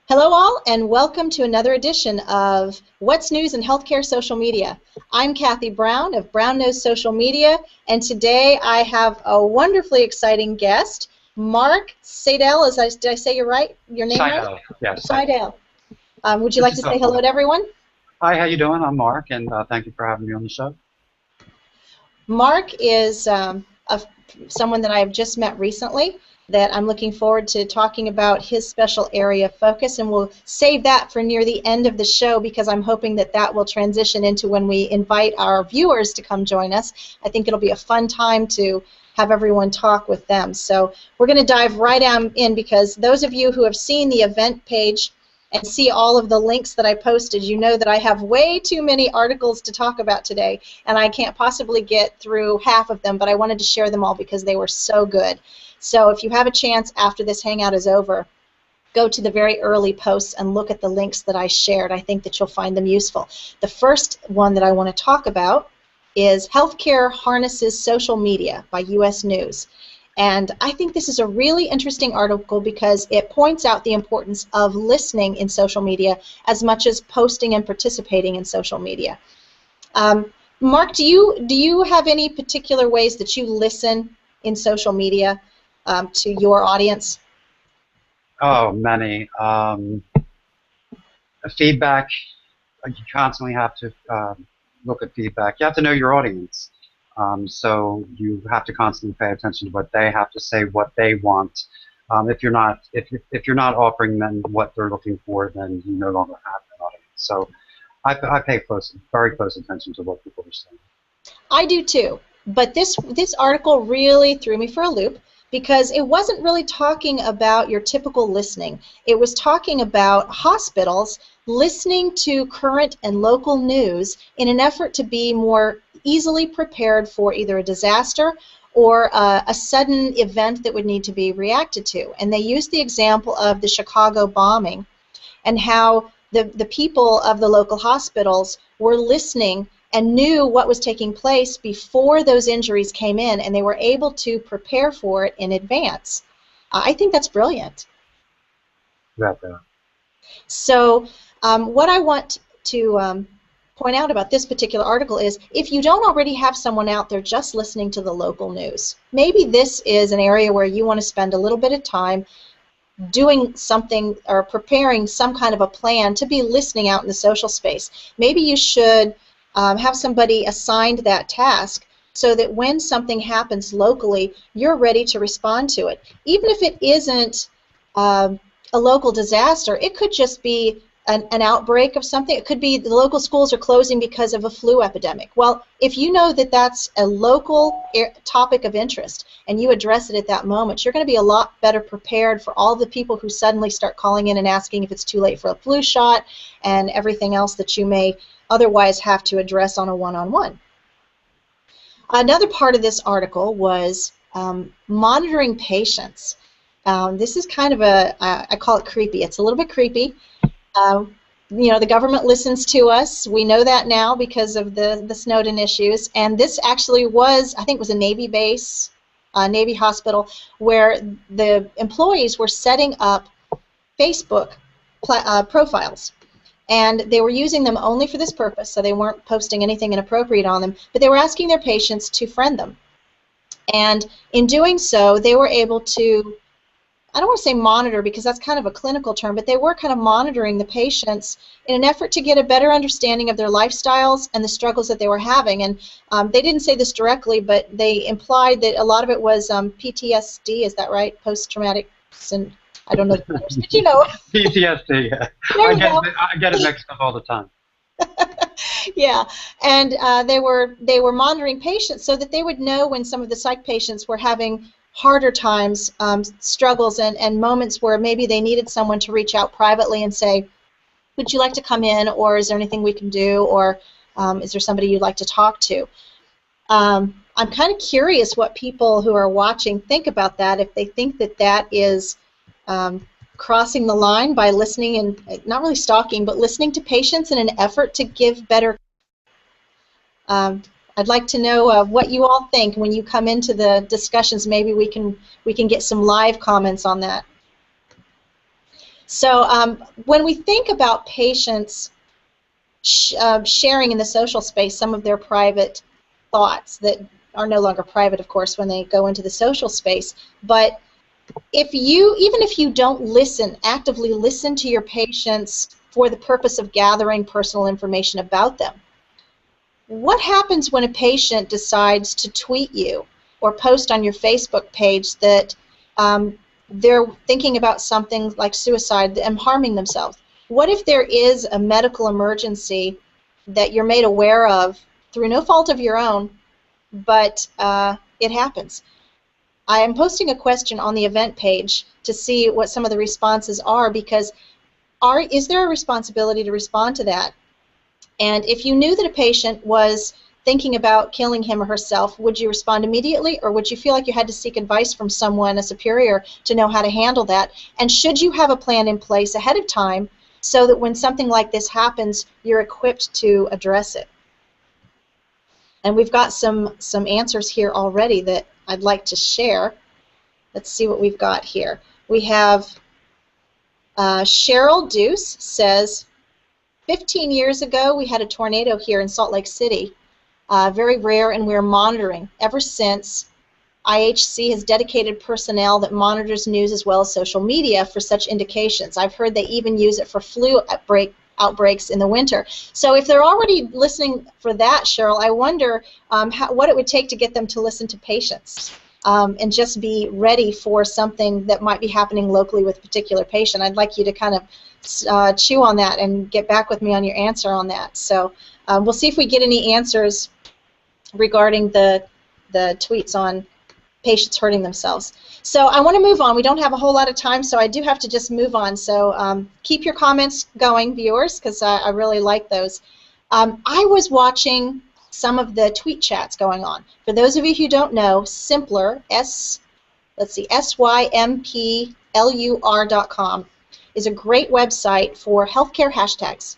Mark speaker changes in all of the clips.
Speaker 1: Hello all, and welcome to another edition of What's News in Healthcare Social Media. I'm Kathy Brown of Brown Knows Social Media, and today I have a wonderfully exciting guest, Mark Seydel. Did I say your name right?
Speaker 2: Seydel, yes.
Speaker 1: Seydel. Would you like to say hello to everyone?
Speaker 2: Hi, how you doing? I'm Mark, and thank you for having me on the show.
Speaker 1: Mark is someone that I have just met recently that I'm looking forward to talking about his special area of focus, and we'll save that for near the end of the show because I'm hoping that that will transition into when we invite our viewers to come join us. I think it'll be a fun time to have everyone talk with them. So we're going to dive right in because those of you who have seen the event page and see all of the links that I posted, you know that I have way too many articles to talk about today, and I can't possibly get through half of them, but I wanted to share them all because they were so good. So if you have a chance after this Hangout is over, go to the very early posts and look at the links that I shared. I think that you'll find them useful. The first one that I want to talk about is Healthcare Harnesses Social Media by U.S. News. And I think this is a really interesting article because it points out the importance of listening in social media as much as posting and participating in social media. Mark, do you have any particular ways that you listen in social media to your audience?
Speaker 2: Oh, many. Feedback, you constantly have to look at feedback. You have to know your audience. So you have to constantly pay attention to what they have to say, what they want. If you're not offering them what they're looking for, then you no longer have an audience. So I pay very close attention to what people are saying.
Speaker 1: I do too, but this article really threw me for a loop because it wasn't really talking about your typical listening. It was talking about hospitals listening to current and local news in an effort to be more easily prepared for either a disaster or a sudden event that would need to be reacted to. And they used the example of the Chicago bombing and how the people of the local hospitals were listening and knew what was taking place before those injuries came in, and they were able to prepare for it in advance. I think that's brilliant.
Speaker 2: Right.
Speaker 1: So what I want to point out about this particular article is if you don't already have someone out there just listening to the local news, maybe this is an area where you want to spend a little bit of time doing something or preparing some kind of a plan to be listening out in the social space. Maybe you should have somebody assigned that task so that when something happens locally, you're ready to respond to it. Even if it isn't a local disaster, it could just be an outbreak of something. It could be the local schools are closing because of a flu epidemic. Well, if you know that that's a local topic of interest and you address it at that moment, you're going to be a lot better prepared for all the people who suddenly start calling in and asking if it's too late for a flu shot and everything else that you may otherwise have to address on a one-on-one. Another part of this article was monitoring patients. This is kind of I call it creepy. It's a little bit creepy. You know, the government listens to us. We know that now because of the Snowden issues. And this actually was, I think it was a Navy base, Navy hospital, where the employees were setting up Facebook profiles. And they were using them only for this purpose, so they weren't posting anything inappropriate on them, but they were asking their patients to friend them. And in doing so, they were able to, I don't want to say monitor because that's kind of a clinical term, but they were kind of monitoring the patients in an effort to get a better understanding of their lifestyles and the struggles that they were having. And they didn't say this directly, but they implied that a lot of it was PTSD, is that right? Post-traumatic syndrome. I don't know. Did you know?
Speaker 2: PTSD. Yeah. I get it mixed up all the time.
Speaker 1: Yeah, and they were monitoring patients so that they would know when some of the psych patients were having harder times, struggles, and moments where maybe they needed someone to reach out privately and say, would you like to come in, or is there anything we can do, or is there somebody you'd like to talk to? I'm kind of curious what people who are watching think about that, if they think that that is crossing the line by listening and not really stalking, but listening to patients in an effort to give better. I'd like to know what you all think when you come into the discussions. Maybe we can get some live comments on that. So when we think about patients sharing in the social space some of their private thoughts that are no longer private, of course, when they go into the social space, but even if you don't actively listen to your patients for the purpose of gathering personal information about them, what happens when a patient decides to tweet you or post on your Facebook page that they're thinking about something like suicide and harming themselves? What if there is a medical emergency that you're made aware of through no fault of your own, but it happens? I am posting a question on the event page to see what some of the responses are, because is there a responsibility to respond to that? And if you knew that a patient was thinking about killing him or herself, would you respond immediately, or would you feel like you had to seek advice from someone, a superior, to know how to handle that? And should you have a plan in place ahead of time so that when something like this happens, you're equipped to address it? And we've got some answers here already that I'd like to share. Let's see what we've got here. We have Cheryl Deuce says, 15 years ago we had a tornado here in Salt Lake City. Very rare, and we're monitoring. Ever since, IHC has dedicated personnel that monitors news as well as social media for such indications. I've heard they even use it for flu outbreaks in the winter. So if they're already listening for that, Cheryl, I wonder what it would take to get them to listen to patients and just be ready for something that might be happening locally with a particular patient. I'd like you to kind of chew on that and get back with me on your answer on that. So we'll see if we get any answers regarding the tweets on patients hurting themselves. So I want to move on. We don't have a whole lot of time, so I do have to just move on. So keep your comments going, viewers, because I really like those. I was watching some of the tweet chats going on. For those of you who don't know, Sympler, sympler.com, is a great website for healthcare hashtags.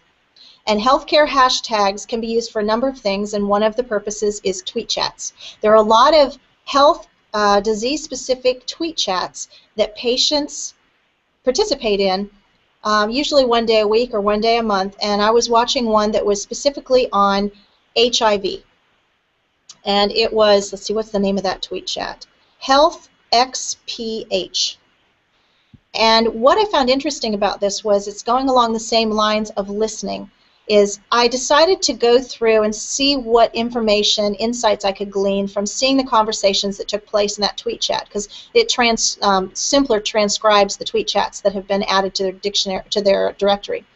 Speaker 1: And healthcare hashtags can be used for a number of things, and one of the purposes is tweet chats. There are a lot of health disease-specific tweet chats that patients participate in, usually one day a week or one day a month, and I was watching one that was specifically on HIV. And it was, let's see, what's the name of that tweet chat? Health XPH. And what I found interesting about this was it's going along the same lines of listening. I decided to go through and see what information, insights I could glean from seeing the conversations that took place in that tweet chat, because Sympler transcribes the tweet chats that have been added to their dictionary, to their directory.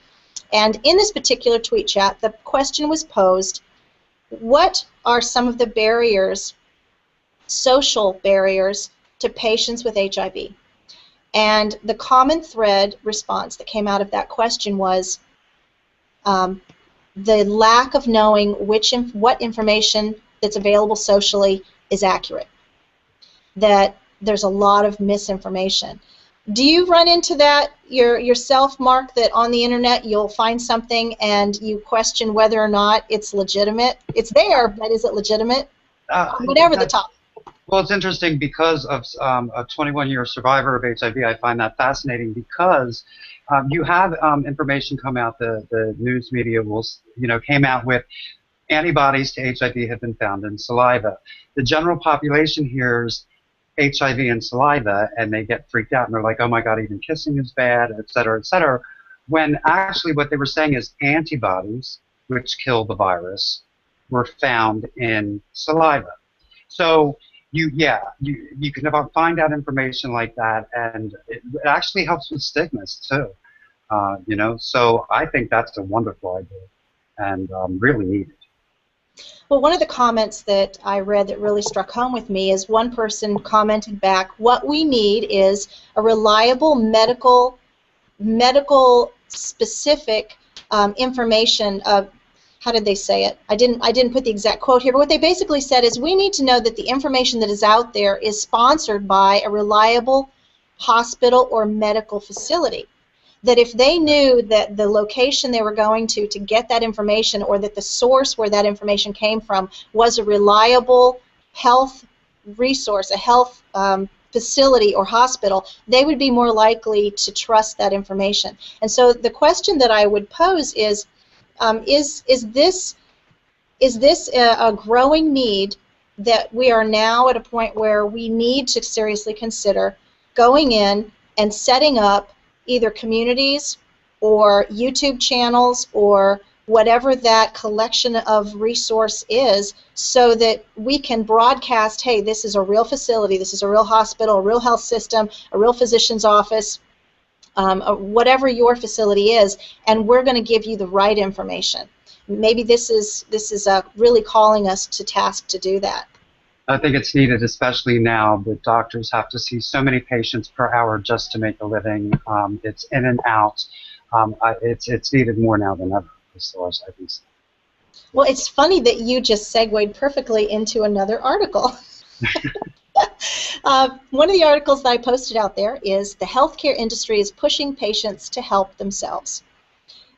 Speaker 1: And in this particular tweet chat, the question was posed: what are some of the barriers, social barriers, to patients with HIV? And the common thread response that came out of that question was the lack of knowing what information that's available socially is accurate. That there's a lot of misinformation. Do you run into that yourself, Mark, that on the internet you'll find something and you question whether or not it's legitimate? It's there, but is it legitimate? Whatever the topic.
Speaker 2: Well, it's interesting because of a 21-year survivor of HIV. I find that fascinating because you have information come out. The news media came out with antibodies to HIV have been found in saliva. The general population hears HIV in saliva and they get freaked out and they're like, oh my God, even kissing is bad, et cetera, when actually what they were saying is antibodies, which kill the virus, were found in saliva. So you can find out information like that, and it actually helps with stigmas too. So I think that's a wonderful idea and really needed.
Speaker 1: Well, one of the comments that I read that really struck home with me is one person commented back, what we need is a reliable medical specific information of, how did they say it? I didn't put the exact quote here, but what they basically said is we need to know that the information that is out there is sponsored by a reliable hospital or medical facility. That if they knew that the location they were going to get that information, or that the source where that information came from was a reliable health resource, a health facility or hospital, they would be more likely to trust that information. And so the question that I would pose is this a growing need that we are now at a point where we need to seriously consider going in and setting up either communities or YouTube channels or whatever that collection of resource is, so that we can broadcast, hey, this is a real facility, this is a real hospital, a real health system, a real physician's office, whatever your facility is, and we're going to give you the right information. Maybe this is really calling us to task to do that.
Speaker 2: I think it's needed, especially now that doctors have to see so many patients per hour just to make a living. It's in and out. It's needed more now than ever, as far as I can see.
Speaker 1: Well, it's funny that you just segued perfectly into another article. One of the articles that I posted out there is the healthcare industry is pushing patients to help themselves.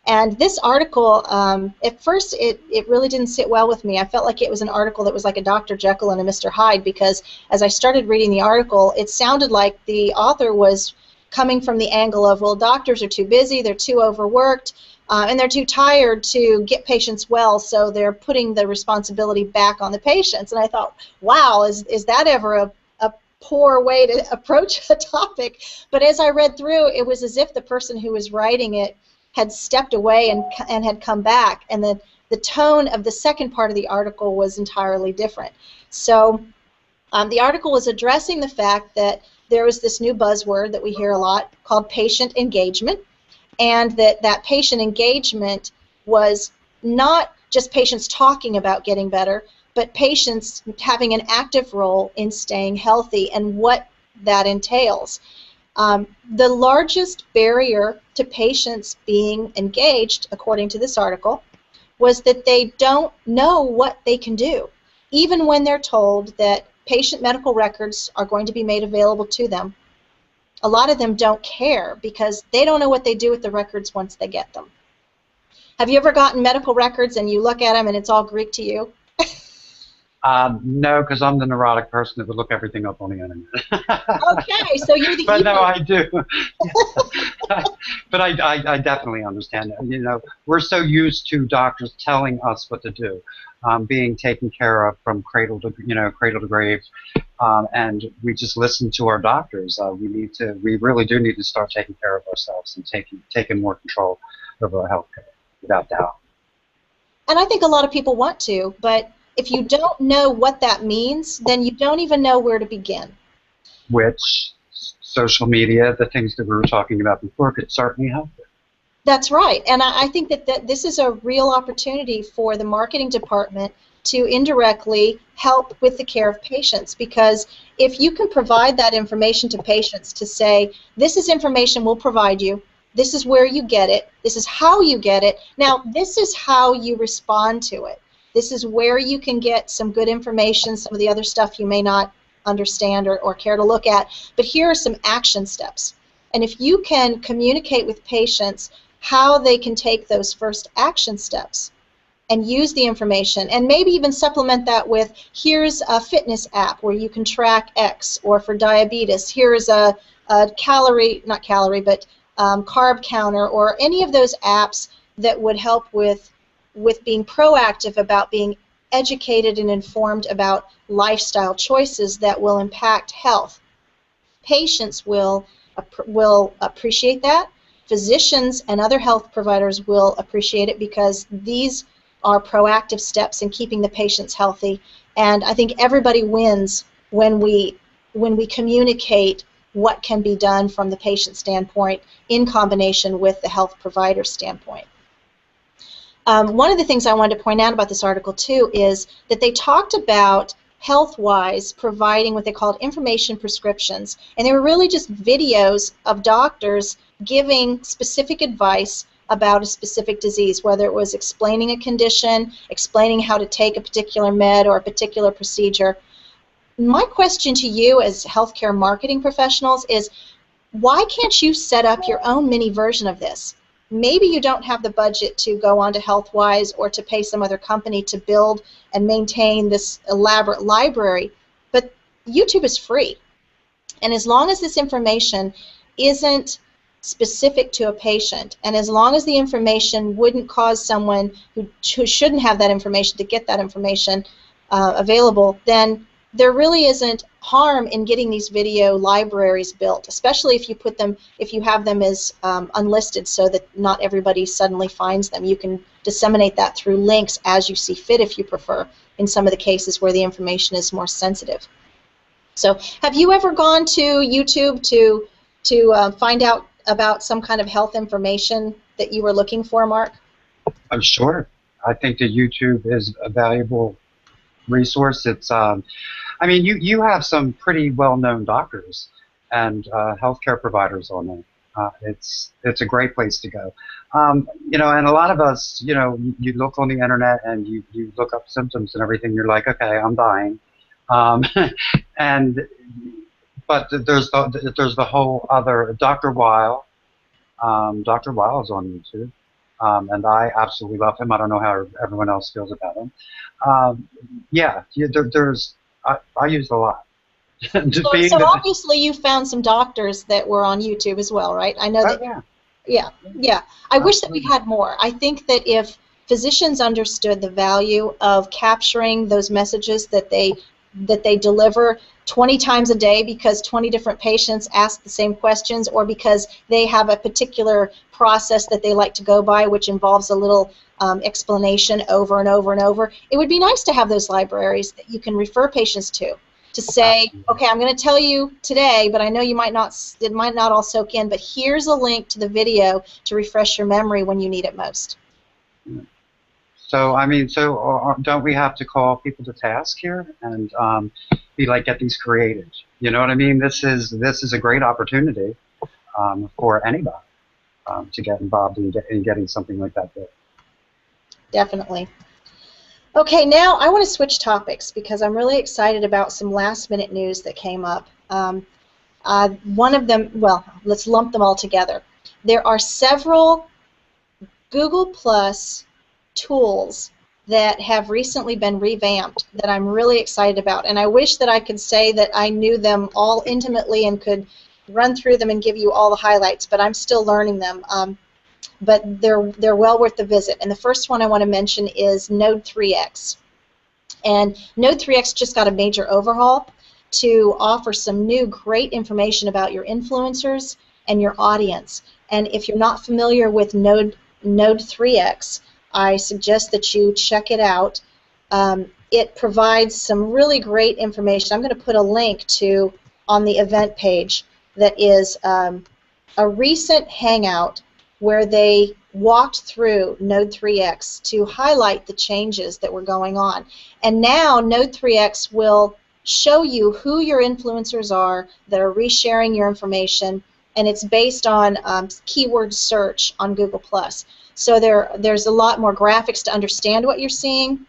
Speaker 1: And this article, at first, it really didn't sit well with me. I felt like it was an article that was like a Dr. Jekyll and a Mr. Hyde, because as I started reading the article, it sounded like the author was coming from the angle of, well, doctors are too busy, they're too overworked, and they're too tired to get patients well, so they're putting the responsibility back on the patients. And I thought, wow, is that ever a poor way to approach a topic? But as I read through, it was as if the person who was writing it had stepped away and had come back, and the tone of the second part of the article was entirely different. So the article was addressing the fact that there was this new buzzword that we hear a lot called patient engagement, and that patient engagement was not just patients talking about getting better, but patients having an active role in staying healthy and what that entails. The largest barrier to patients being engaged, according to this article, was that they don't know what they can do. Even when they're told that patient medical records are going to be made available to them, a lot of them don't care because they don't know what they do with the records once they get them. Have you ever gotten medical records and you look at them and it's all Greek to you?
Speaker 2: No, because I'm the neurotic person that would look everything up on the internet.
Speaker 1: Okay, so you're the
Speaker 2: But
Speaker 1: evil.
Speaker 2: no, I do. But I definitely understand that. You know, we're so used to doctors telling us what to do, being taken care of from cradle to grave, and we just listen to our doctors. We really do need to start taking care of ourselves and taking more control over our health care, without doubt.
Speaker 1: And I think a lot of people want to, but if you don't know what that means, then you don't even know where to begin.
Speaker 2: Which social media, the things that we were talking about before, could certainly help with.
Speaker 1: That's right. And I think that this is a real opportunity for the marketing department to indirectly help with the care of patients, because if you can provide that information to patients to say, this is information we'll provide you, this is where you get it, this is how you get it, now this is how you respond to it. This is where you can get some good information, some of the other stuff you may not understand or care to look at, but here are some action steps. And if you can communicate with patients how they can take those first action steps and use the information, and maybe even supplement that with, here's a fitness app where you can track X, or for diabetes, here's a carb counter, or any of those apps that would help with being proactive about being educated and informed about lifestyle choices that will impact health. Patients will appreciate that. Physicians and other health providers will appreciate it, because these are proactive steps in keeping the patients healthy. And I think everybody wins when we communicate what can be done from the patient standpoint in combination with the health provider standpoint. One of the things I wanted to point out about this article, too, is that they talked about health-wise providing what they called information prescriptions, and they were really just videos of doctors giving specific advice about a specific disease, whether it was explaining a condition, explaining how to take a particular med or a particular procedure. My question to you as healthcare marketing professionals is, why can't you set up your own mini version of this? Maybe you don't have the budget to go on to HealthWise or to pay some other company to build and maintain this elaborate library, but YouTube is free. And as long as this information isn't specific to a patient, and as long as the information wouldn't cause someone who shouldn't have that information to get that information available, then there really isn't harm in getting these video libraries built, especially if you put them, if you have them as unlisted, so that not everybody suddenly finds them. You can disseminate that through links as you see fit, if you prefer, in some of the cases where the information is more sensitive. So, have you ever gone to YouTube to find out about some kind of health information that you were looking for, Mark?
Speaker 2: I'm sure. I think that YouTube is a valuable resource. It's, I mean, you have some pretty well-known doctors and healthcare providers on there. It's a great place to go. You know, and a lot of us, you know, you look on the internet and you look up symptoms and everything. You're like, okay, I'm dying, but there's the whole other Dr. Weil. Dr. Weil is on YouTube. And I absolutely love him. I don't know how everyone else feels about him. I use a lot.
Speaker 1: So obviously you found some doctors that were on YouTube as well, right? I know that. Yeah. I wish that we had more. I think that if physicians understood the value of capturing those messages that they deliver 20 times a day because 20 different patients ask the same questions, or because they have a particular process that they like to go by, which involves a little explanation over and over and over. It would be nice to have those libraries that you can refer patients to say, okay, I'm going to tell you today, but I know it might not all soak in, but here's a link to the video to refresh your memory when you need it most.
Speaker 2: So, I mean, don't we have to call people to task here and be like, get these created? You know what I mean? This is a great opportunity for anybody to get involved in getting something like that built.
Speaker 1: Definitely. Okay, now I want to switch topics because I'm really excited about some last-minute news that came up. One of them, well, let's lump them all together. There are several Google Plus tools that have recently been revamped that I'm really excited about, and I wish that I could say that I knew them all intimately and could run through them and give you all the highlights, but I'm still learning them. But they're well worth the visit. And the first one I want to mention is Node 3X. And Node 3X just got a major overhaul to offer some new great information about your influencers and your audience. And if you're not familiar with Node 3X, I suggest that you check it out. It provides some really great information. I'm going to put a link to on the event page that is a recent Hangout where they walked through Node 3X to highlight the changes that were going on. And now Node 3X will show you who your influencers are that are resharing your information, and it's based on keyword search on Google+. So there's a lot more graphics to understand what you're seeing.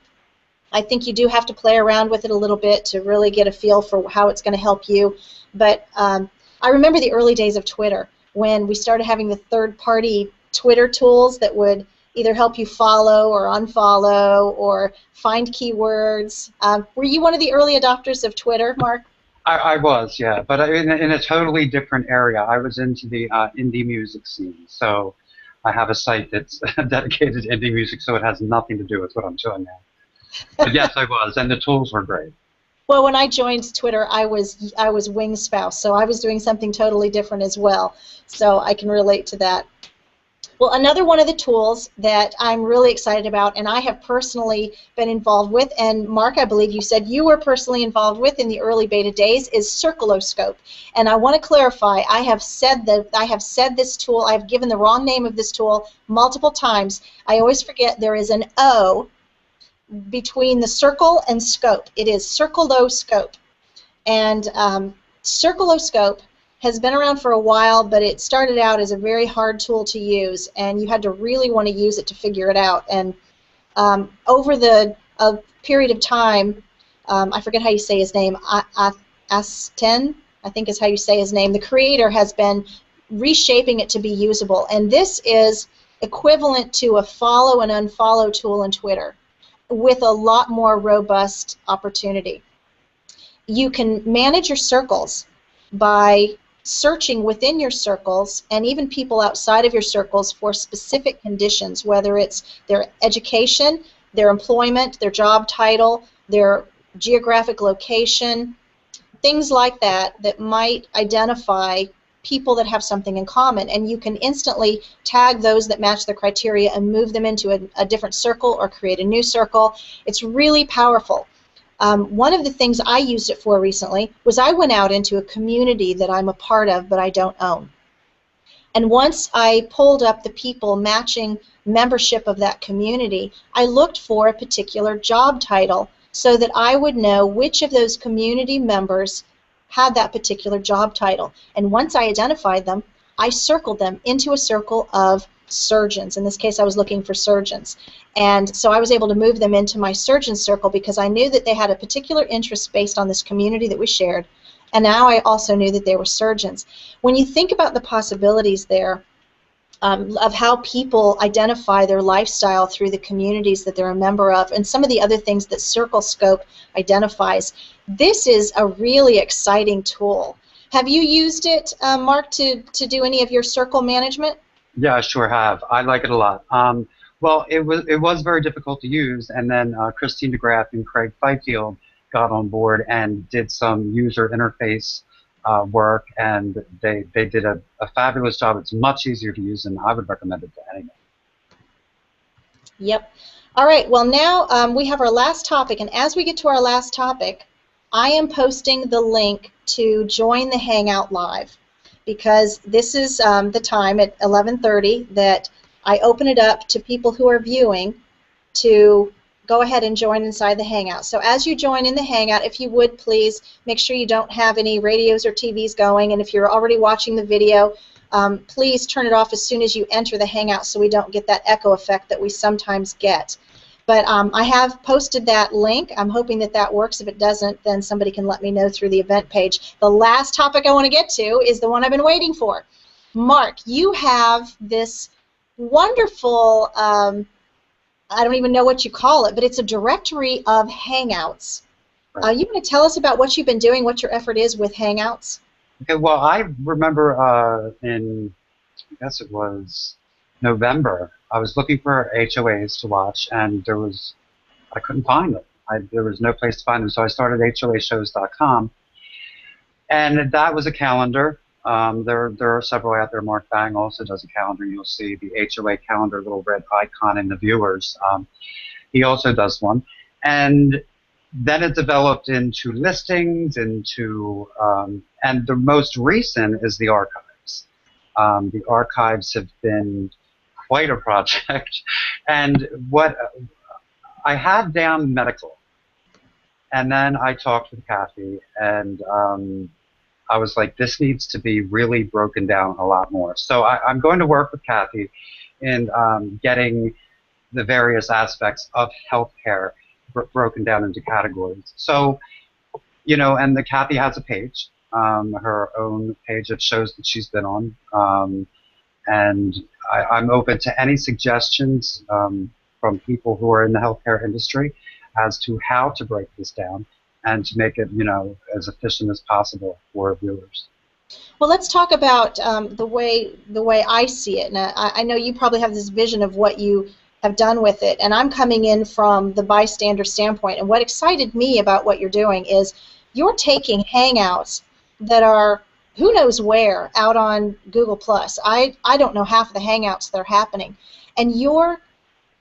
Speaker 1: I think you do have to play around with it a little bit to really get a feel for how it's going to help you. But I remember the early days of Twitter, when we started having the third-party Twitter tools that would either help you follow or unfollow or find keywords. Were you one of the early adopters of Twitter, Mark?
Speaker 2: I was, yeah, but in a totally different area. I was into the indie music scene, so I have a site that's dedicated to indie music, so it has nothing to do with what I'm doing now. But yes, I was, and the tools were great.
Speaker 1: Well, when I joined Twitter, I was wing spouse, so I was doing something totally different as well. So I can relate to that. Well, another one of the tools that I'm really excited about, and I have personally been involved with, and Mark, I believe you said you were personally involved with in the early beta days, is Circuloscope. And I want to clarify, I have said this tool, I've given the wrong name of this tool multiple times. I always forget there is an O between the circle and scope. It is Circuloscope. And Circuloscope has been around for a while, but it started out as a very hard tool to use, and you had to really want to use it to figure it out. And over the period of time, I forget how you say his name, Asten, I think is how you say his name, the creator has been reshaping it to be usable. And this is equivalent to a follow and unfollow tool in Twitter with a lot more robust opportunity. You can manage your circles. by searching within your circles and even people outside of your circles for specific conditions, whether it's their education, their employment, their job title, their geographic location, things like that that might identify people that have something in common, and you can instantly tag those that match the criteria and move them into a different circle or create a new circle. It's really powerful. One of the things I used it for recently was I went out into a community that I'm a part of but I don't own. And once I pulled up the people matching membership of that community, I looked for a particular job title so that I would know which of those community members had that particular job title. And once I identified them, I circled them into a circle of surgeons. In this case, I was looking for surgeons. And so I was able to move them into my surgeon circle because I knew that they had a particular interest based on this community that we shared. And now I also knew that they were surgeons. When you think about the possibilities there of how people identify their lifestyle through the communities that they're a member of, and some of the other things that Circle Scope identifies, this is a really exciting tool. Have you used it, Mark, to do any of your circle management?
Speaker 2: Yeah, I sure have. I like it a lot. Well, it was very difficult to use, and then Christine DeGraff and Craig Fifield got on board and did some user interface work, and they did a fabulous job. It's much easier to use, and I would recommend it to anyone.
Speaker 1: Yep. All right, well now we have our last topic, and as we get to our last topic, I am posting the link to join the Hangout Live, because this is the time at 11:30 that I open it up to people who are viewing to go ahead and join inside the Hangout. So as you join in the Hangout, if you would please make sure you don't have any radios or TVs going, and if you're already watching the video, please turn it off as soon as you enter the Hangout so we don't get that echo effect that we sometimes get. But I have posted that link. I'm hoping that that works. If it doesn't, then somebody can let me know through the event page. The last topic I want to get to is the one I've been waiting for. Mark, you have this wonderful, I don't even know what you call it, but it's a directory of Hangouts.
Speaker 2: Right.
Speaker 1: You want to tell us about what you've been doing, what your effort is with Hangouts?
Speaker 2: Okay, well, I remember in, I guess it was November, I was looking for HOAs to watch, and I couldn't find them. There was no place to find them, so I started HOAshows.com, and that was a calendar. There are several out there. Mark Bang also does a calendar. You'll see the HOA calendar, little red icon in the viewers. He also does one. And then it developed into listings, and the most recent is the archives. The archives have been quite a project. And what I had down medical, and then I talked with Kathy, and I was like, this needs to be really broken down a lot more. So I'm going to work with Kathy in getting the various aspects of healthcare broken down into categories. So, and the Kathy has a page, her own page of shows that she's been on, and I'm open to any suggestions from people who are in the healthcare industry as to how to break this down and to make it, as efficient as possible for viewers.
Speaker 1: Well, let's talk about the way I see it. And I know you probably have this vision of what you have done with it, and I'm coming in from the bystander standpoint. And what excited me about what you're doing is you're taking Hangouts that are who knows where out on Google+. I don't know half of the Hangouts that are happening, and you're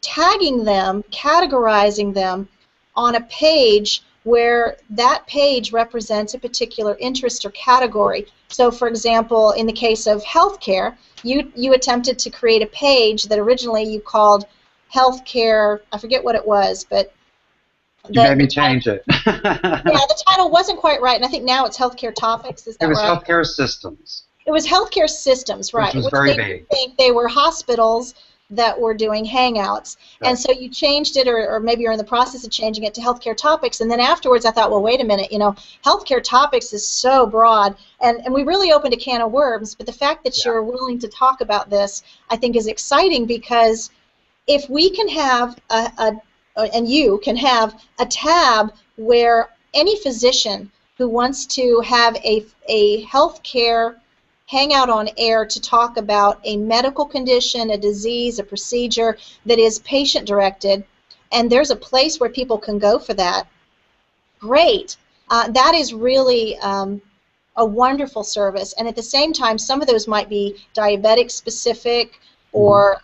Speaker 1: tagging them, categorizing them on a page where that page represents a particular interest or category. So, for example, in the case of healthcare, you attempted to create a page that originally you called healthcare, I forget what it was, but
Speaker 2: you made me change it.
Speaker 1: Yeah, the title wasn't quite right, and I think now it's healthcare topics. Is that right?
Speaker 2: It was healthcare systems.
Speaker 1: It was healthcare systems, right?
Speaker 2: Which was very vague.
Speaker 1: I think they were hospitals that were doing Hangouts. Right. And so you changed it, or maybe you're in the process of changing it to healthcare topics, and then afterwards I thought, well, wait a minute, healthcare topics is so broad, and we really opened a can of worms, but the fact that you're willing to talk about this, I think, is exciting, because if we can have and you can have a tab where any physician who wants to have a healthcare hangout on air to talk about a medical condition, a disease, a procedure that is patient-directed, and there's a place where people can go for that, great. That is really a wonderful service. And at the same time, some of those might be diabetic-specific or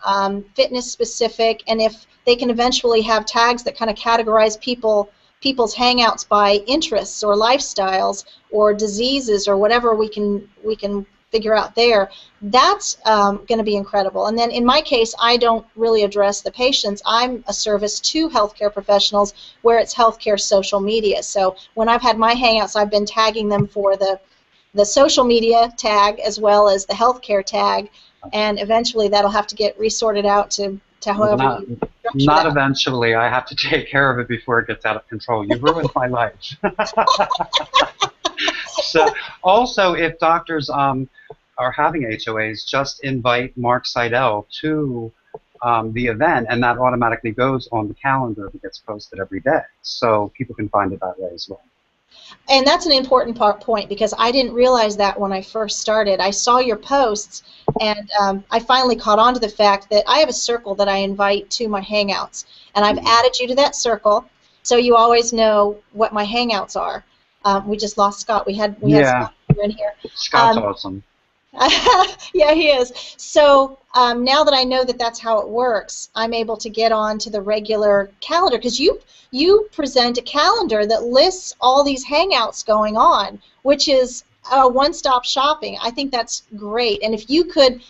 Speaker 1: fitness-specific, and if they can eventually have tags that kind of categorize people's hangouts by interests or lifestyles or diseases or whatever we can figure out there, that's going to be incredible. And then in my case, I don't really address the patients. I'm a service to healthcare professionals where it's healthcare social media. So when I've had my hangouts, I've been tagging them for the social media tag as well as the healthcare tag, and eventually that'll have to get resorted out to however you structure
Speaker 2: Not
Speaker 1: that.
Speaker 2: eventually. I have to take care of it before it gets out of control. You've ruined my life. So, also, if doctors are having HOAs, just invite Mark Seydel to the event, and that automatically goes on the calendar that gets posted every day. So people can find it that way as well.
Speaker 1: And that's an important point, because I didn't realize that when I first started. I saw your posts, and I finally caught on to the fact that I have a circle that I invite to my Hangouts, and I've added you to that circle, so you always know what my Hangouts are. We just lost Scott. We had Scott in here.
Speaker 2: Scott's awesome.
Speaker 1: Yeah, he is. So now that I know that that's how it works, I'm able to get on to the regular calendar, because you present a calendar that lists all these hangouts going on, which is one-stop shopping. I think that's great. And if you could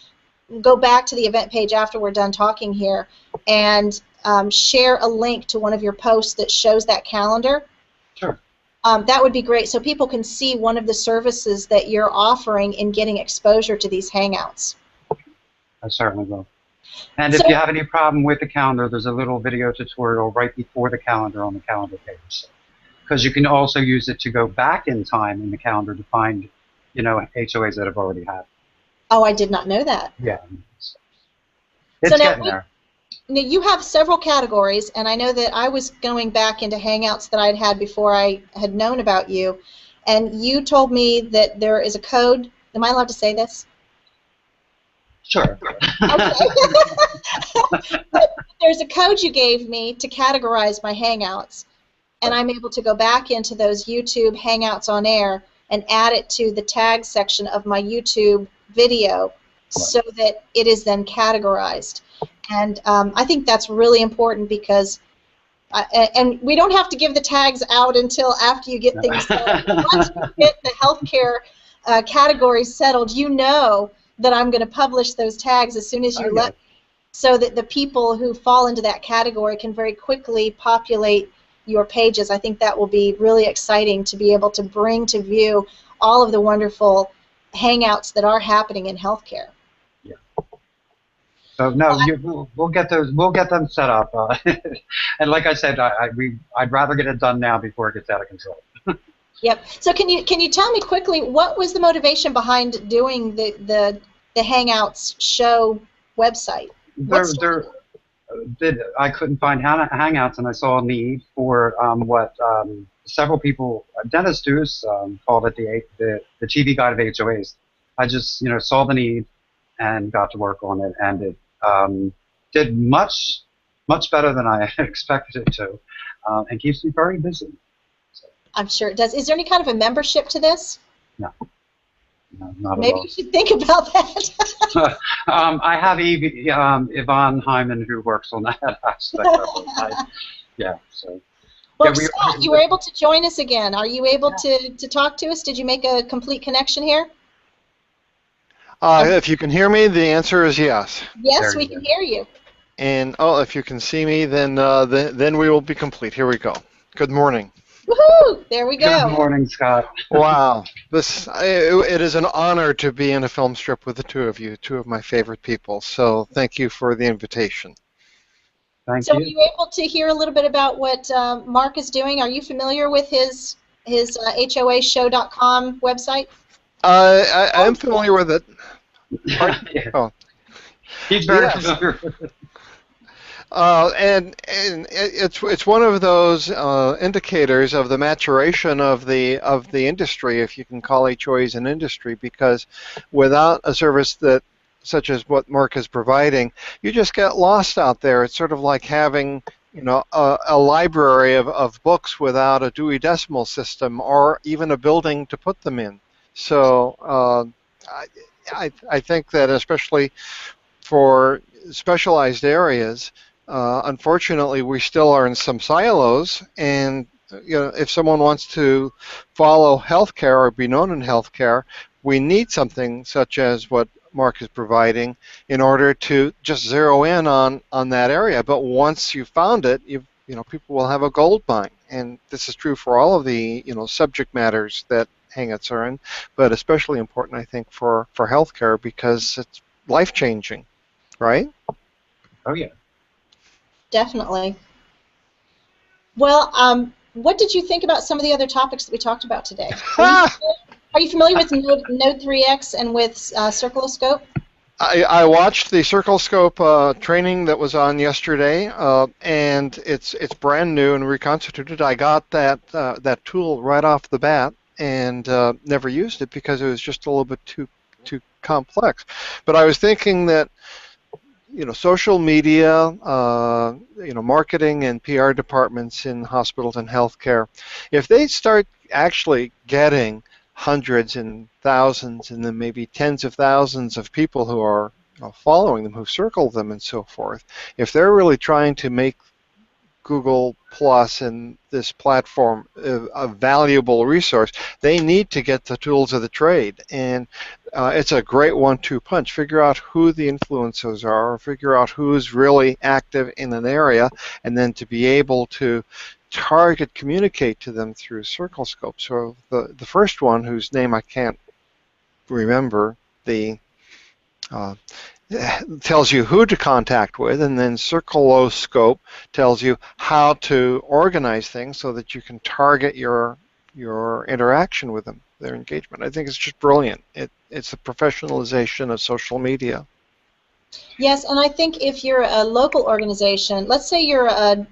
Speaker 1: go back to the event page after we're done talking here and share a link to one of your posts that shows that calendar.
Speaker 2: Sure.
Speaker 1: That would be great, so people can see one of the services that you're offering in getting exposure to these hangouts.
Speaker 2: I certainly will. And if you have any problem with the calendar, there's a little video tutorial right before the calendar on the calendar page. Because you can also use it to go back in time in the calendar to find, HOAs that have already happened.
Speaker 1: Oh, I did not know that.
Speaker 2: Yeah. It's getting there.
Speaker 1: Now, you have several categories, and I know that I was going back into Hangouts that I'd had before I had known about you, and you told me that there is a code. Am I allowed to say this?
Speaker 2: Sure.
Speaker 1: Okay. There's a code you gave me to categorize my Hangouts, and I'm able to go back into those YouTube Hangouts on Air and add it to the tag section of my YouTube video so that it is then categorized. And I think that's really important, because and we don't have to give the tags out until after you get things settled. Once you get the healthcare categories settled, you know that I'm going to publish those tags as soon as you let me, so that the people who fall into that category can very quickly populate your pages. I think that will be really exciting to be able to bring to view all of the wonderful hangouts that are happening in healthcare.
Speaker 2: Yeah. So no, we'll get those. We'll get them set up. And like I said, I'd rather get it done now before it gets out of control.
Speaker 1: Yep. So can you tell me quickly, what was the motivation behind doing the Hangouts show website?
Speaker 2: I couldn't find Hangouts, and I saw a need for what several people, Dennis Deuce called it the TV guide of HOAs. I just saw the need and got to work on it, and it did much better than I expected it to, and keeps me very busy. So.
Speaker 1: I'm sure it does. Is there any kind of a membership to this?
Speaker 2: No, not
Speaker 1: Maybe
Speaker 2: at all.
Speaker 1: you should think about that.
Speaker 2: I have Yvonne Hyman, who works on that aspect of it. Yeah, so.
Speaker 1: Well, Scott, you were able to join us again. Are you able to talk to us? Did you make a complete connection here?
Speaker 3: If you can hear me, the answer is yes.
Speaker 1: Yes, we can hear you.
Speaker 3: And if you can see me, then we will be complete. Here we go. Good morning.
Speaker 1: Woohoo! There we go.
Speaker 2: Good morning, Scott.
Speaker 3: Wow, it is an honor to be in a film strip with the two of you, two of my favorite people. So thank you for the invitation.
Speaker 2: Thank
Speaker 1: you. So
Speaker 2: you.
Speaker 1: are you able to hear a little bit about what Mark is doing? Are you familiar with his HOAshow.com website?
Speaker 3: I am familiar with it.
Speaker 2: Oh. He's very familiar with it.
Speaker 3: And it's one of those indicators of the maturation of the industry, if you can call HOAs an industry, because without a service that such as what Mark is providing, you just get lost out there. It's sort of like having a library of books without a Dewey Decimal System or even a building to put them in. So I think that especially for specialized areas, unfortunately, we still are in some silos, and if someone wants to follow healthcare or be known in healthcare, we need something such as what Mark is providing in order to just zero in on that area. But once you've found it, people will have a gold mine, and this is true for all of the subject matters that Hangouts are in, but especially important, I think, for healthcare because it's life changing. Right?
Speaker 2: Oh, yeah.
Speaker 1: Definitely. Well, what did you think about some of the other topics that we talked about today? Are you familiar with Node 3X and with Circloscope?
Speaker 3: I watched the Circloscope training that was on yesterday, and it's brand new and reconstituted. I got that tool right off the bat and never used it because it was just a little bit too complex. But I was thinking that social media, marketing and PR departments in hospitals and healthcare, if they start actually getting hundreds and thousands and then maybe tens of thousands of people who are following them, who circle them and so forth, if they're really trying to make Google Plus and this platform a valuable resource, they need to get the tools of the trade. And it's a great one-two punch. Figure out who the influencers are, figure out who's really active in an area, and then to be able to communicate to them through Circloscope. So the first one, whose name I can't remember, tells you who to contact with, and then Circloscope tells you how to organize things so that you can target your interaction with them, their engagement. I think it's just brilliant. It's the professionalization of social media.
Speaker 1: Yes, and I think if you're a local organization, let's say you're a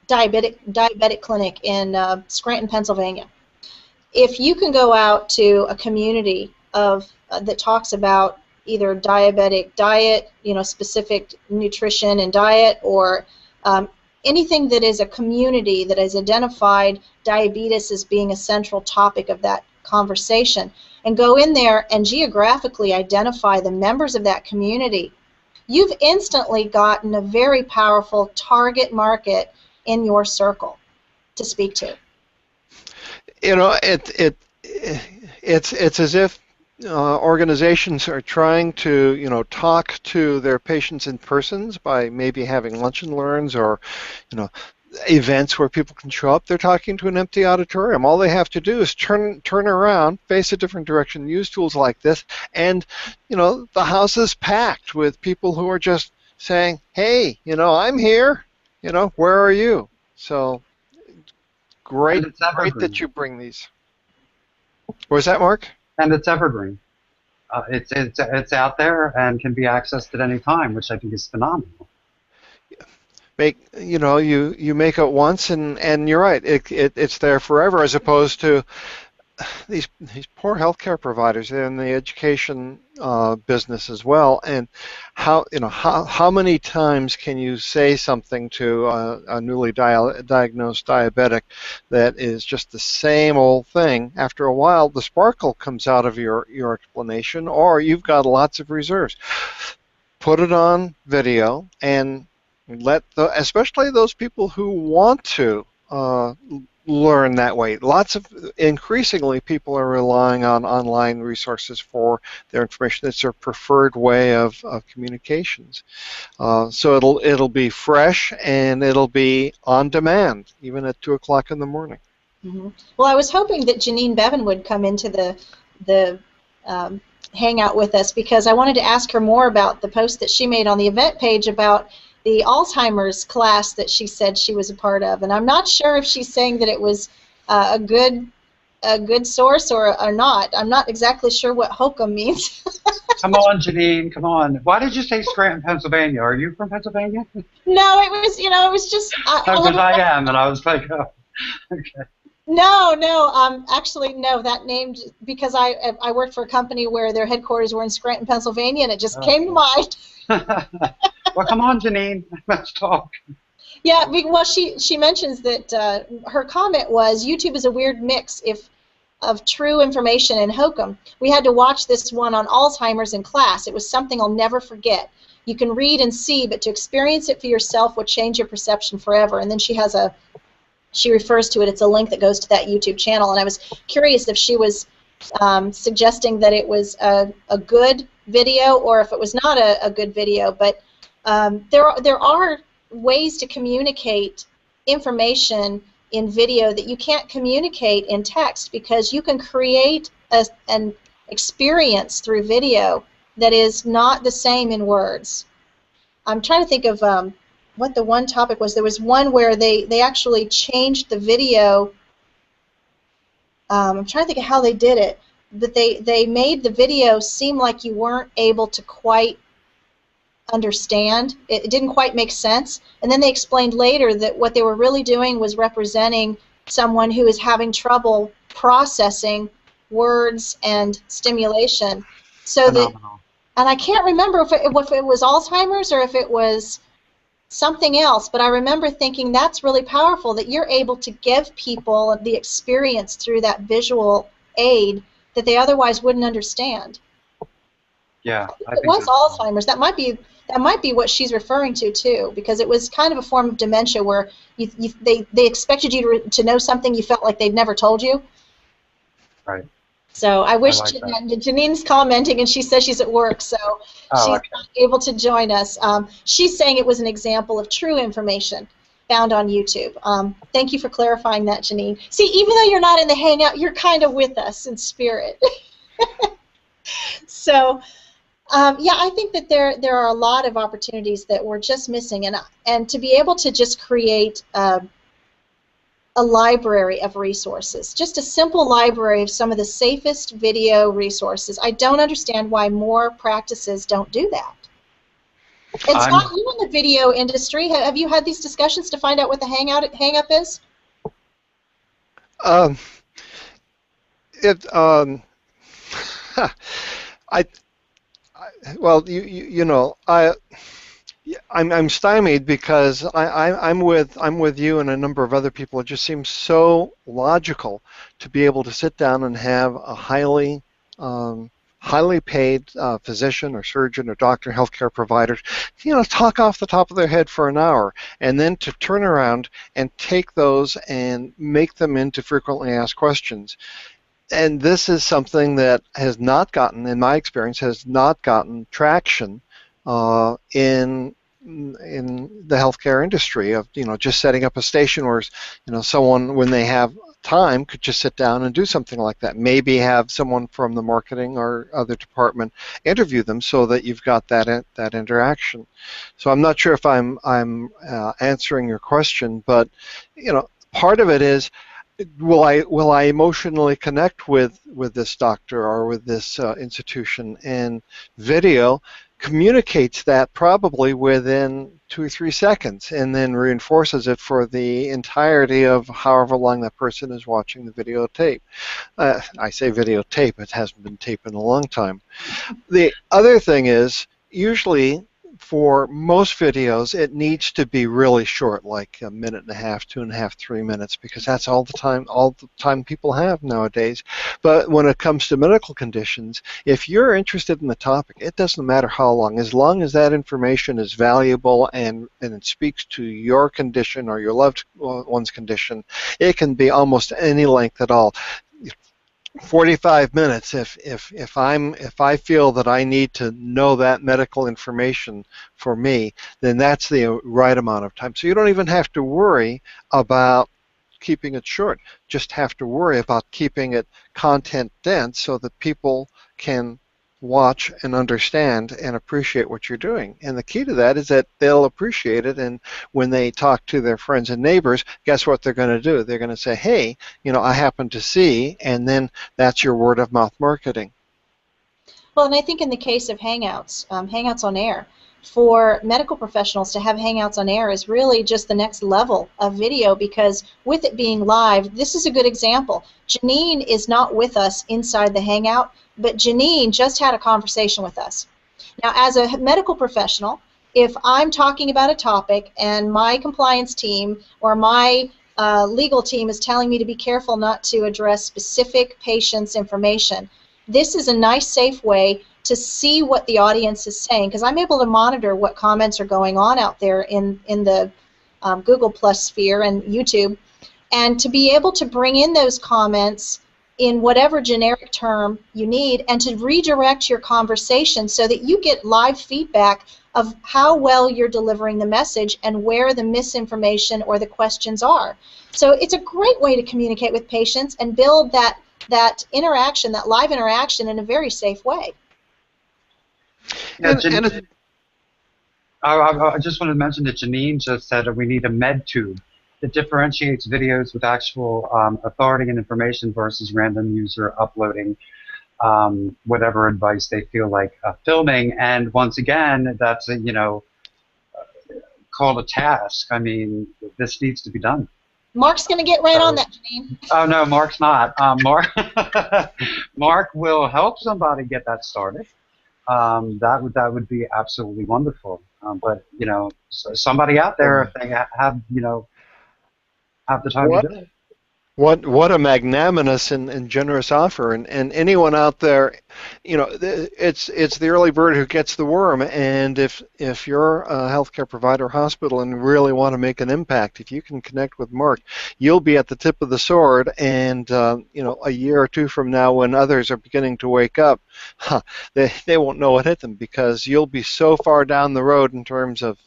Speaker 1: diabetic clinic in Scranton, Pennsylvania, if you can go out to a community of that talks about either diabetic diet, specific nutrition and diet, or anything that is a community that has identified diabetes as being a central topic of that conversation, and go in there and geographically identify the members of that community, you've instantly gotten a very powerful target market in your circle to speak to.
Speaker 3: It's as if organizations are trying to talk to their patients in persons by maybe having lunch and learns or events where people can show up. They're talking to an empty auditorium. All they have to do is turn around, face a different direction, use tools like this, and the house is packed with people who are just saying, "Hey, I'm here. Where are you?" So great that you bring these. What was that, Mark?
Speaker 2: And it's evergreen. It's out there and can be accessed at any time, which I think is phenomenal.
Speaker 3: You make it once and you're right. It's there forever, as opposed to these poor healthcare providers. They're in the education business as well. And how many times can you say something to a newly diagnosed diabetic that is just the same old thing? After a while, the sparkle comes out of your explanation, or you've got lots of reserves. Put it on video and especially those people who want to learn that way. Increasingly, people are relying on online resources for their information. It's their preferred way of communications. So it'll be fresh and it'll be on demand, even at 2 o'clock in the morning.
Speaker 1: Mm-hmm. Well, I was hoping that Janine Bevan would come into the Hangout with us, because I wanted to ask her more about the post that she made on the event page about the Alzheimer's class that she said she was a part of. And I'm not sure if she's saying that it was a good a good source or not. I'm not exactly sure what hokum means.
Speaker 2: Come on, Janine, come on. Why did you say Scranton, Pennsylvania? Are you from Pennsylvania?
Speaker 1: No, it was, it was just.
Speaker 2: Because I am, and I was like, oh, okay.
Speaker 1: No, no, actually, no, that name, because I worked for a company where their headquarters were in Scranton, Pennsylvania, and it just came to mind.
Speaker 2: Well, come on, Janine, let's talk.
Speaker 1: Yeah, well, she mentions that her comment was, YouTube is a weird mix of true information and hokum. We had to watch this one on Alzheimer's in class. It was something I'll never forget. You can read and see, but to experience it for yourself will change your perception forever. And then she refers to it. It's a link that goes to that YouTube channel. And I was curious if she was suggesting that it was a good video or if it was not a good video. But there are ways to communicate information in video that you can't communicate in text, because you can create an experience through video that is not the same in words. I'm trying to think of what the one topic was. There was one where they actually changed the video. I'm trying to think of how they did it, but they made the video seem like you weren't able to quite understand. It didn't quite make sense. And then they explained later that what they were really doing was representing someone who is having trouble processing words and stimulation. So
Speaker 2: Phenomenal.
Speaker 1: And I can't remember if it was Alzheimer's or if it was something else, but I remember thinking that's really powerful, that you're able to give people the experience through that visual aid that they otherwise wouldn't understand.
Speaker 2: Yeah, I
Speaker 1: it
Speaker 2: think
Speaker 1: was
Speaker 2: that's
Speaker 1: Alzheimer's. That might be what she's referring to too, because it was kind of a form of dementia where they expected you to know something you felt like they'd never told you.
Speaker 2: right.
Speaker 1: So I wish
Speaker 2: like that.
Speaker 1: Janine's commenting, and she says she's at work, so she's
Speaker 2: okay.
Speaker 1: not able to join us. She's saying it was an example of true information found on YouTube. Thank you for clarifying that, Janine. See, even though you're not in the Hangout, you're kind of with us in spirit. So, yeah, I think that there are a lot of opportunities that we're just missing, and to be able to just create a library of resources, just a simple library of some of the safest video resources. I don't understand why more practices don't do that. And Scott, you in the video industry, have you had these discussions to find out what the hang-up is?
Speaker 3: Well, I'm stymied because I'm with you and a number of other people. It just seems so logical to be able to sit down and have a highly paid physician or surgeon or doctor, healthcare provider, talk off the top of their head for an hour, and then to turn around and take those and make them into frequently asked questions. And this is something that has not gotten, in my experience, has not gotten traction in the healthcare industry of just setting up a station where someone, when they have time, could just sit down and do something like that. Maybe have someone from the marketing or other department interview them so that you've got that interaction. So I'm not sure if I'm answering your question, but part of it is, will I emotionally connect with this doctor or with this institution? And video communicates that probably within 2 or 3 seconds, and then reinforces it for the entirety of however long that person is watching the videotape. I say videotape, it hasn't been taped in a long time. The other thing is, usually for most videos, it needs to be really short, like 1.5 minutes, 2.5, 3 minutes, because that's all the time people have nowadays. But when it comes to medical conditions, if you're interested in the topic, it doesn't matter how long as that information is valuable and it speaks to your condition or your loved one's condition, it can be almost any length at all. 45 minutes if I feel that I need to know that medical information for me, then that's the right amount of time. So you don't even have to worry about keeping it short, just have to worry about keeping it content dense so that people can watch and understand and appreciate what you're doing. And the key to that is that they'll appreciate it, and when they talk to their friends and neighbors, guess what they're going to do? They're going to say, hey, I happen to see, and then that's your word of mouth marketing.
Speaker 1: Well, and I think in the case of Hangouts, Hangouts on Air, for medical professionals to have Hangouts on Air is really just the next level of video, because with it being live, this is a good example. Janine is not with us inside the Hangout, but Janine just had a conversation with us. Now, as a medical professional, if I'm talking about a topic and my compliance team or my legal team is telling me to be careful not to address specific patients' information, this is a nice, safe way to see what the audience is saying, because I'm able to monitor what comments are going on out there in the Google Plus sphere and YouTube, and to be able to bring in those comments in whatever generic term you need, and to redirect your conversation so that you get live feedback of how well you're delivering the message and where the misinformation or the questions are. So it's a great way to communicate with patients and build that interaction, that live interaction, in a very safe way.
Speaker 2: Yeah, I just wanted to mention that Janine just said that we need a med tube that differentiates videos with actual authority and information versus random user uploading whatever advice they feel like filming. And once again, that's called a task. I mean, this needs to be done.
Speaker 1: Mark's going to get right on that, Janine.
Speaker 2: Oh no, Mark's not. Mark will help somebody get that started. That would be absolutely wonderful. But somebody out there, if they have the time to do it.
Speaker 3: What a magnanimous and generous offer, and anyone out there, it's the early bird who gets the worm. And if you're a healthcare provider or hospital and really want to make an impact, if you can connect with Mark, you'll be at the tip of the sword. And a year or two from now, when others are beginning to wake up, they won't know what hit them, because you'll be so far down the road in terms of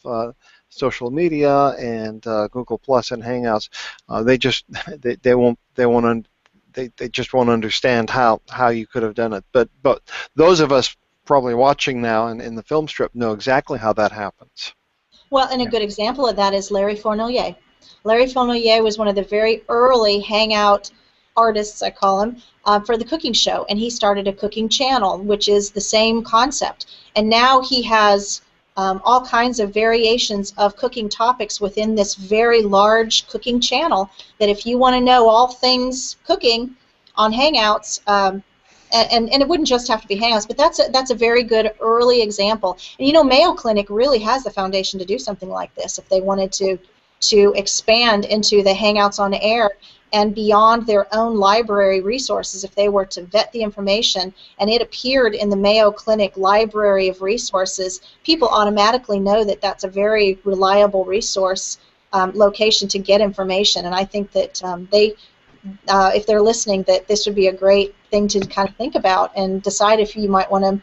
Speaker 3: social media and Google Plus and Hangouts. They just won't understand how you could have done it. But those of us probably watching now and in the film strip know exactly how that happens.
Speaker 1: Well, and a good example of that is Larry Fournier. Larry Fournier was one of the very early Hangout artists, I call him, for the cooking show, and he started a cooking channel, which is the same concept. And now he has all kinds of variations of cooking topics within this very large cooking channel, that if you want to know all things cooking on Hangouts, and it wouldn't just have to be Hangouts, but that's a very good early example. And Mayo Clinic really has the foundation to do something like this if they wanted to expand into the Hangouts on Air and beyond their own library resources. If they were to vet the information and it appeared in the Mayo Clinic library of resources, people automatically know that that's a very reliable resource location to get information. And I think that if they're listening, that this would be a great thing to kind of think about and decide if you might want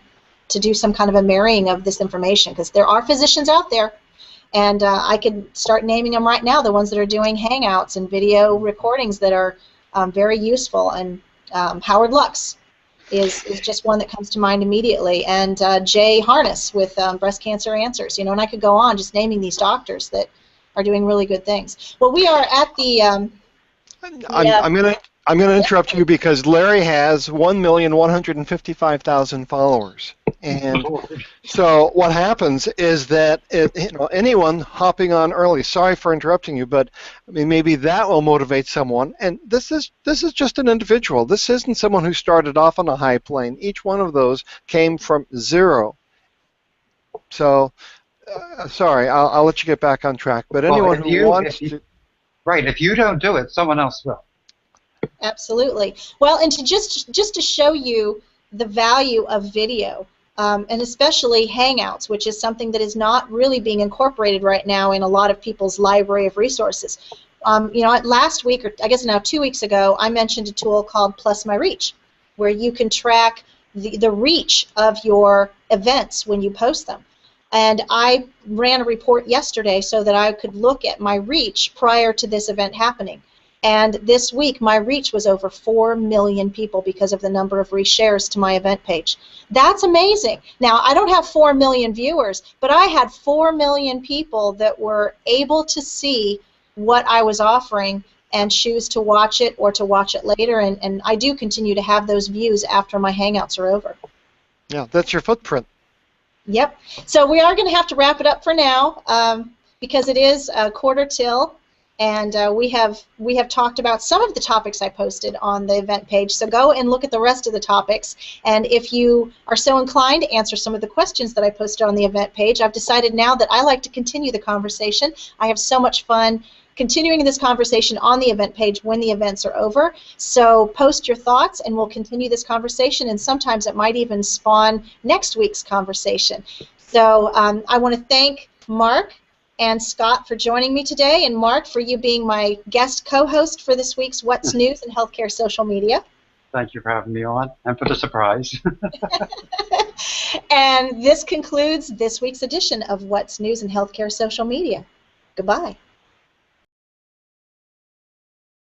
Speaker 1: to do some kind of a marrying of this information, because there are physicians out there. And I could start naming them right now, the ones that are doing Hangouts and video recordings that are very useful. And Howard Lux is just one that comes to mind immediately. And Jay Harness with Breast Cancer Answers. And I could go on just naming these doctors that are doing really good things. Well, we are at the...
Speaker 3: I'm going to interrupt you, because Larry has 1,155,000 followers. And so what happens is that anyone hopping on early, sorry for interrupting you, but maybe that will motivate someone. And this is just an individual. This isn't someone who started off on a high plane. Each one of those came from zero. So sorry, I'll let you get back on track. But anyone who wants to...
Speaker 2: Right, if you don't do it, someone else will.
Speaker 1: Absolutely. Well, and just to show you the value of video, and especially Hangouts, which is something that is not really being incorporated right now in a lot of people's library of resources. Last week, or I guess now 2 weeks ago, I mentioned a tool called Plus My Reach, where you can track the reach of your events when you post them. And I ran a report yesterday so that I could look at my reach prior to this event happening. And this week, my reach was over 4 million people because of the number of reshares to my event page. That's amazing. Now, I don't have 4 million viewers, but I had 4 million people that were able to see what I was offering and choose to watch it or to watch it later. And I do continue to have those views after my Hangouts are over.
Speaker 3: Yeah, that's your footprint.
Speaker 1: Yep. So we are going to have to wrap it up for now because it is a quarter till, and we have talked about some of the topics I posted on the event page. So go and look at the rest of the topics, and if you are so inclined, answer some of the questions that I posted on the event page. I've decided now that I like to continue the conversation. I have so much fun continuing this conversation on the event page when the events are over. So post your thoughts and we'll continue this conversation, and sometimes it might even spawn next week's conversation. So I want to thank Mark and Scott for joining me today, and Mark for you being my guest co-host for this week's What's News in Healthcare Social Media.
Speaker 2: Thank you for having me on and for the surprise.
Speaker 1: And this concludes this week's edition of What's News in Healthcare Social Media. Goodbye.